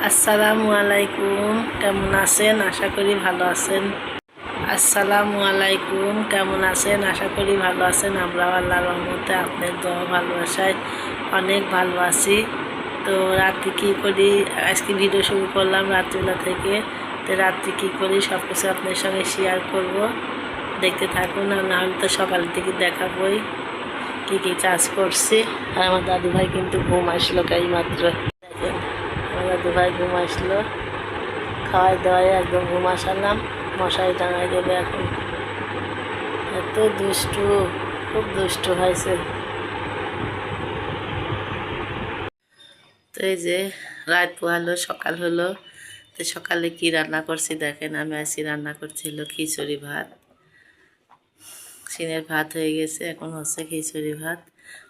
আসসালামু আলাইকুম, কেমন আছেন? আশা করি ভালো আছেন। আসসালামু আলাইকুম, কেমন আছেন? আশা করি ভালো আছেন। আমরাও আল্লাহর রহমতে আপনার দোয়া ভালোবাসায় অনেক ভালো আছি। তো রাত্রি কী করি, আজকে ভিডিও শুরু করলাম রাত্রিবেলা থেকে। তো রাত্রি কী করি সব কিছু আপনার সঙ্গে শেয়ার করব, দেখতে থাকুন। আর নাহলে তো সকালের দিকে দেখাবই কী কী কাজ করছি। আর আমার দাদুভাই কিন্তু ঘুম আসলো মাত্র, দেখেন আমার দাদুভাই ঘুম আসলো, খাওয়াই দাওয়াই একদম ঘুম আসালাম। মশারি টাঙাই দেবে এখন। এত দুষ্টু, খুব দুষ্টু হয়েছে। তো এই যে রাত পোহালো, সকাল হলো। তো সকালে কি রান্না করছি দেখেন। আমি আজকে রান্না করছিল খিচুড়ি ভাত। সিনের ভাত হয়ে গেছে, এখন হচ্ছে খিচুড়ি ভাত।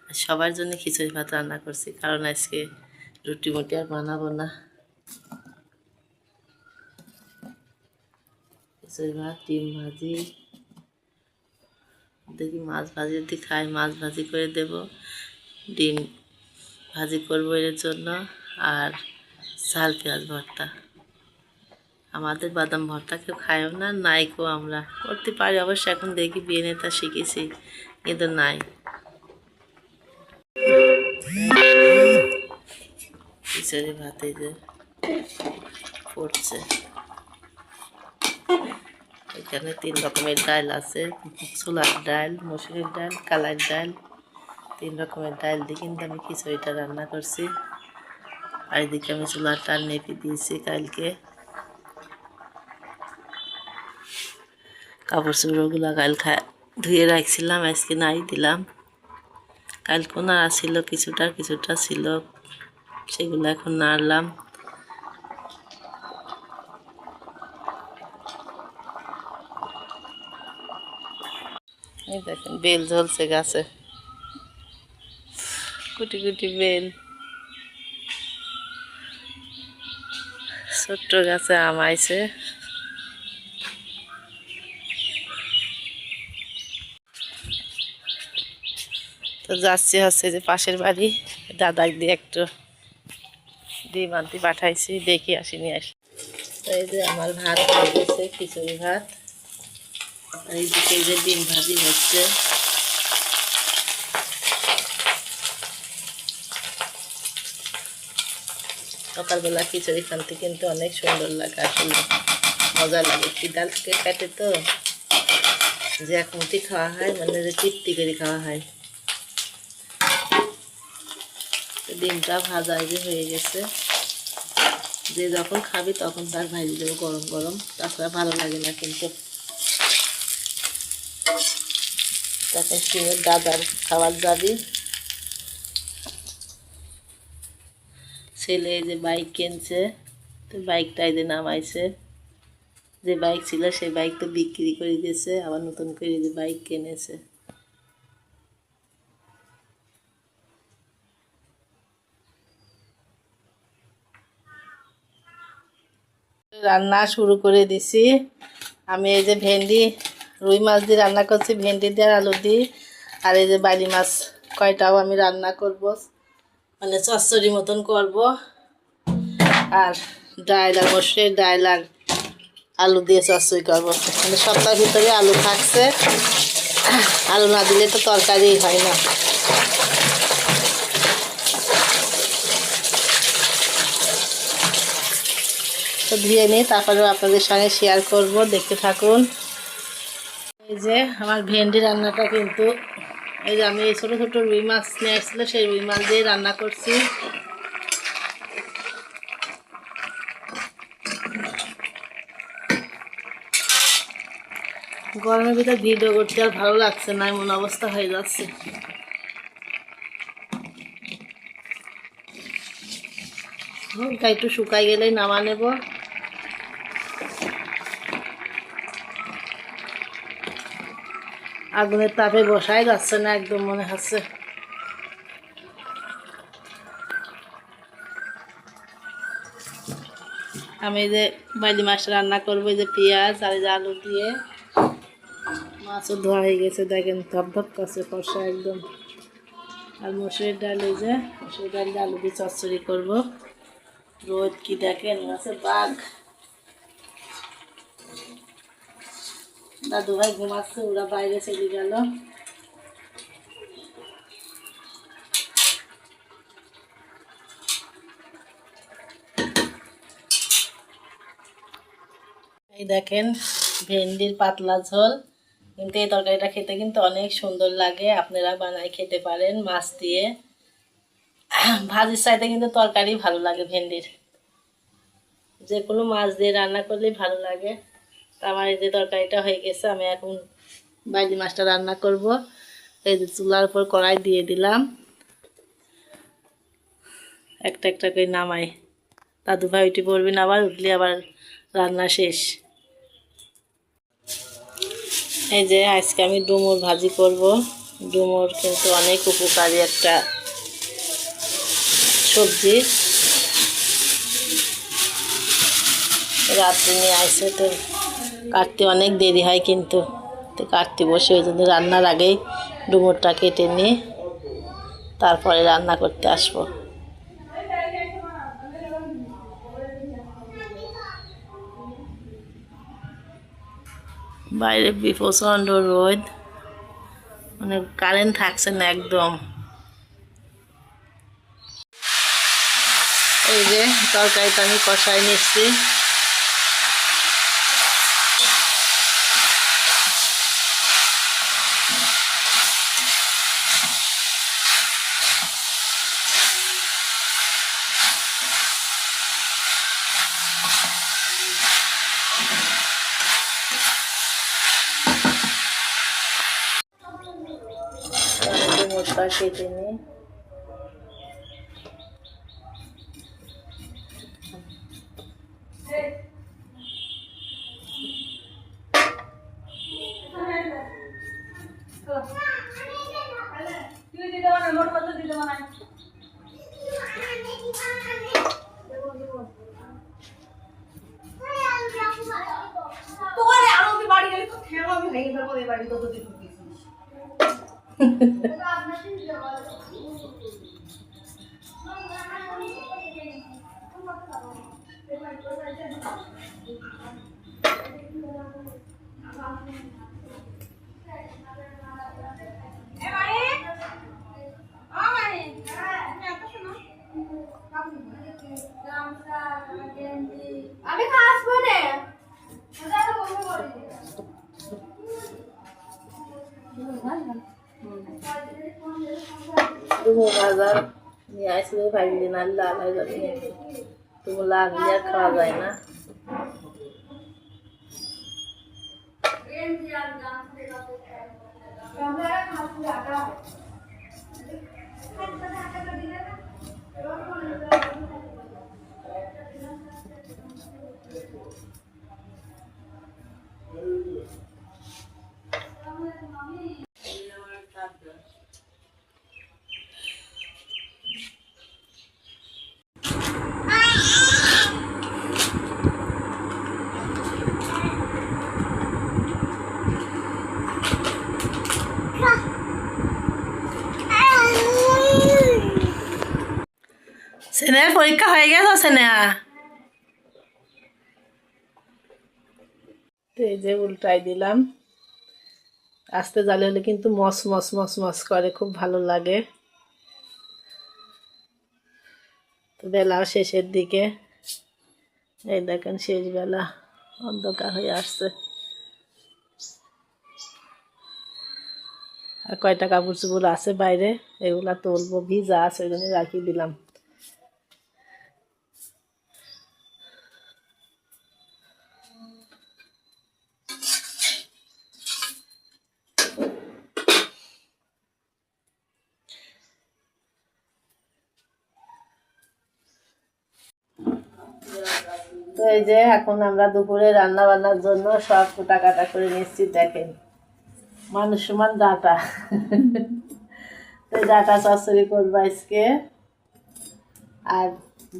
আর সবার জন্য খিচুড়ি ভাত রান্না করছি, কারণ আজকে রুটি মুটি আর বানাবো না। খিচুড়ি ভাত, ডিম ভাজি, দেখি মাছ ভাজি যদি খাই মাছ ভাজি করে দেব, ডিম ভাজি করবো এর জন্য। আর ঝাল পেঁয়াজ ভর্তা। আমাদের বাদাম ভর্তা কেউ খায়ও না, নাই কেউ। আমরা করতে পারি অবশ্য, এখন দেখি বিয়ে নেতা শিখেছি, কিন্তু নাই। খিচুড়ি ভাতে যে পড়ছে, এখানে 3 রকমের ডাল আছে। ছোলার ডাল, মসুরের ডাল, কালার ডাল, 3 রকমের ডাল দিয়ে কিন্তু আমি খিচুড়িটা রান্না করছি। আর এদিকে আমি ছোলার ডাল নেপে দিয়েছি কালকে। কাপড় চোপড়গুলো কাল ধুয়ে রাখছিলাম, আজকে নাই দিলাম। কাল কোনার ছিল কিছুটা কিছুটা ছিল, সেগুলো এখন নাড়লাম। এই দেখেন বেল ঝলছে গাছে, কুটি কুটি বেল। ছোট্ট গাছে আম আইছে। তো যাচ্ছি হচ্ছে যে পাশের বাড়ি, দাদাক দিয়ে একটু ডিম আনতে পাঠাইছি, দেখি আসি নিয়ে আসি। তো এই যে আমার ভাত হয়ে গেছে, খিচুড়ি ভাত। আর এইদিকে এই যে ডিম ভাজি হচ্ছে। সকালবেলা খিচুড়ি খানতে কিন্তু অনেক সুন্দর লাগে, আসলে মজা লাগে। খিদাল থেকে কাটে তো, যে এক মুঠি খাওয়া হয়, মানে যে তৃপ্তি করে খাওয়া হয়। ডিমটা ভাজা যে হয়ে গেছে, যে যখন খাবি তখন তার ভাজি দেবো গরম গরম, তাছাড়া ভালো লাগে না। কিন্তু তখন সিমের দাদার খাবার যাবি। ছেলে যে বাইক কিনছে, তো বাইকটা এই যে নামাইছে। যে বাইক ছিল সেই বাইক তো বিক্রি করে দিয়েছে, আবার নতুন করে যে বাইক কিনেছে। রান্না শুরু করে দিছি। আমি এই যে ভেন্ডি, রুই মাছ দিয়ে রান্না করছি, ভেন্ডি দিয়ে আর আলু দিয়ে। আর এই যে বালি মাছ কয়টাও আমি রান্না করব, মানে চচ্চড়ি মতন করব। আর ডাল আর মসুরের ডাল আর আলু দিয়ে চচ্চড়ি করবো। মানে সপ্তাহের ভিতরে আলু থাকছে, আলু না দিলে তো তরকারি হয় না। তো ধুয়ে নিই, তারপরেও আপনাদের সঙ্গে শেয়ার করব, দেখতে থাকুন। এই যে আমার ভেন্ডি রান্নাটা কিন্তু, এই যে আমি এই ছোটো ছোটো রুই মাছ নিয়ে আসছিলো, সেই রুই মাছ দিয়ে রান্না করছি। গরমের ভিতরে ভিডিও করতে আর ভালো লাগছে না, এমন অবস্থা হয়ে যাচ্ছে। একটু শুকাই গেলেই নামা নেব। আগুনের তাপে বসাই যাচ্ছে না, একদম মনে হচ্ছে। আমি যে বাইলি মাছ রান্না করবো, এই যে পেঁয়াজ আর এই যে আলু দিয়ে। মাছও ধোয়া হয়ে গেছে, দেখেন ধপ ধপ করছে ফর্সা একদম। আর মসুরের ডাল, এই যে মসুরের ডাল দিয়ে আলু দিয়ে চচ্চড়ি করবো। রোদ কি দেখেন, আছে বাঘ। দাদু ভাই ঘুমাচ্ছে, ওরা বাইরে চলে গেল। এই দেখেন ভেন্ডির পাতলা ঝোল, কিন্তু এই তরকারিটা খেতে কিন্তু অনেক সুন্দর লাগে। আপনারা বানায় খেতে পারেন মাছ দিয়ে। ভাজির চাইতে কিন্তু তরকারি ভালো লাগে ভেন্ডির, যে কোনো মাছ দিয়ে রান্না করলেই ভালো লাগে। আমার এই যে তরকারিটা হয়ে গেছে, আমি এখন বাইলি মাছটা রান্না করব। এই যে চুলার উপর কড়াই দিয়ে দিলাম, একটা একটা করে নামাই। দাদু ভাই উঠে পড়বেন, আবার উঠলে আবার রান্না শেষ। এই যে আজকে আমি ডুমুর ভাজি করব। ডুমুর কিন্তু অনেক উপকারী একটা সবজি। রাত্রে নিয়ে আসে, তো কাটতে অনেক দেরি হয়, কিন্তু তো কাটতে বসে, ওই জন্য রান্নার আগেই ডুমুরটা কেটে নিয়ে তারপরে রান্না করতে আসবো। বাইরে প্রচণ্ড রোদ, মানে কারেন্ট থাকছে না একদম। এই যে তরকারিটা আমি কষাই নিচ্ছি। মশলা কেটে নিই। আমি খাসবো না। ডুমুর ভাজা নিয়ে আসলে ভাজি দিন, আর লাল হয়ে যাবে, ডুমুর লাল দিয়ে আর খাওয়া যায় না। সেনের পরীক্ষা হয়ে গেছে সেনেহা। এই যে উল্টাই দিলাম, আস্তে জালে হলে কিন্তু মস মস মস মস করে, খুব ভালো লাগে। তো বেলাও শেষের দিকে, এই দেখেন শেষ বেলা, অন্ধকার হয়ে আসছে। আর কয়টা কাপড় চোপড় আছে বাইরে, এগুলা তুলবো, ভিজা আছে, ওই জন্য রাখি দিলাম। তো এই যে এখন আমরা দুপুরে রান্না বান্নার জন্য সব কাটা করে নিচ্ছি। দেখেন মানুষ সমান ডাটা। তো ডাটা চচ্চড়ি করবো আজকে, আর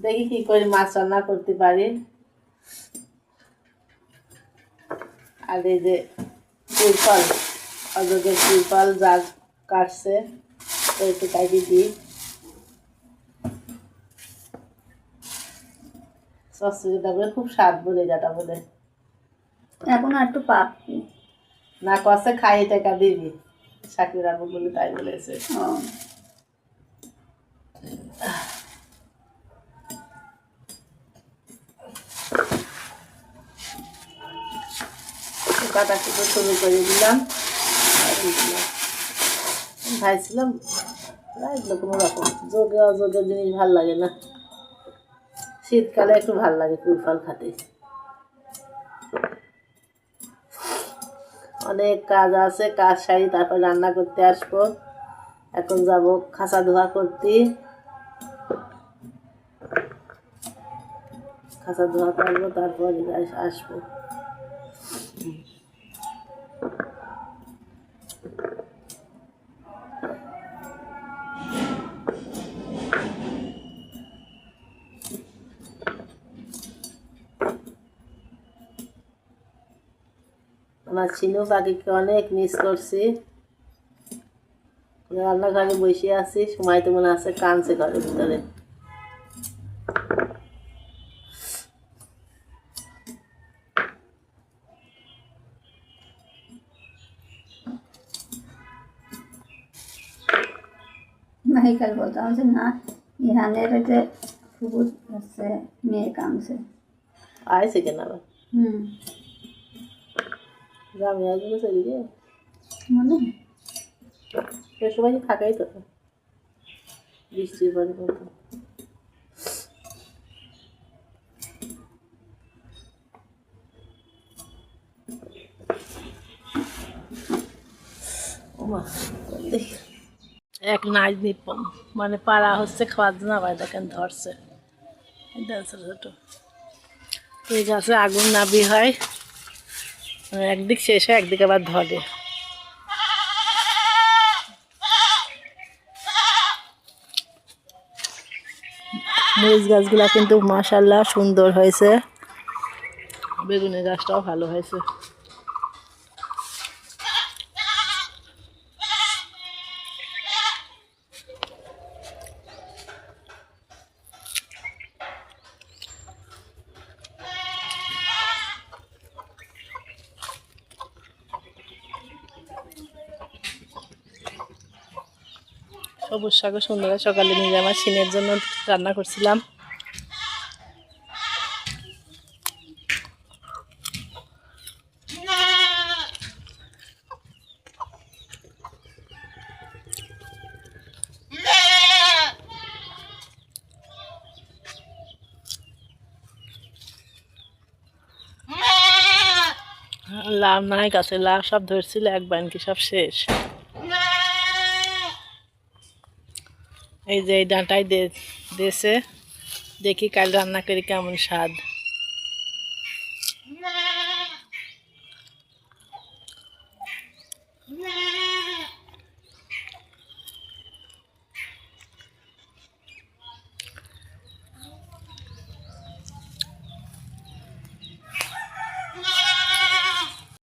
দেখি কি করে মাছ রান্না করতে পারি। আর এই যে পুরফল, অযোগের পুরফল যা কাটছে, তো একটু কাটি দিই। চচ্চড়িটা বলে খুব স্বাদ বলে যেটা বলে এখন আর একটু পাক না কষে খাইয়ে টাকা দিবি শাকির আবু বলে তাই বলেছে কাটা কুটো শুরু করে দিলাম ভাইছিলাম এগুলো কোনো রকম যোগে অযোগে জিনিস ভাল লাগে না শীতকালে একটু ভাল লাগে কুল ফল খেতে অনেক কাজ আছে কাজ সারি তারপর রান্না করতে আসবো এখন যাব খাসা ধোয়া করতে খাসা ধোয়া করবো তারপর আসবো আমার চিনু পাখিকে অনেক মিস করছি রান্নাঘরে বসে আছি সময় তো মনে আছে কানছে ঘরের ভিতরে মাইকাল বলতাম যে না ইহানের যে ফুবুর হচ্ছে মেয়ে কামছে আইছে কেন আবার গ্রামে আসবে সেদিকে মনে সে সময় থাকাই তো বৃষ্টির পানি মতো এক নাচ নিপম মানে পাড়া হচ্ছে খাওয়ার জন্য আবার দেখেন ধরছে ছোট ছোট এই গাছে আগুন নাবি হয় একদিক শেষ হয় একদিকে আবার ধরে মরিচ গাছগুলা কিন্তু মাশাআল্লাহ সুন্দর হয়েছে বেগুনের গাছটাও ভালো হয়েছে সবুজ শাকও সুন্দর সকালে নিয়ে আমার সিনের জন্য রান্না করছিলাম লাভ নাই গাছে লাভ সব ধরছিল এক বানকি সব শেষ এই যে এই ডাঁটাই দেশে দেখি কাল রান্না করি কেমন স্বাদ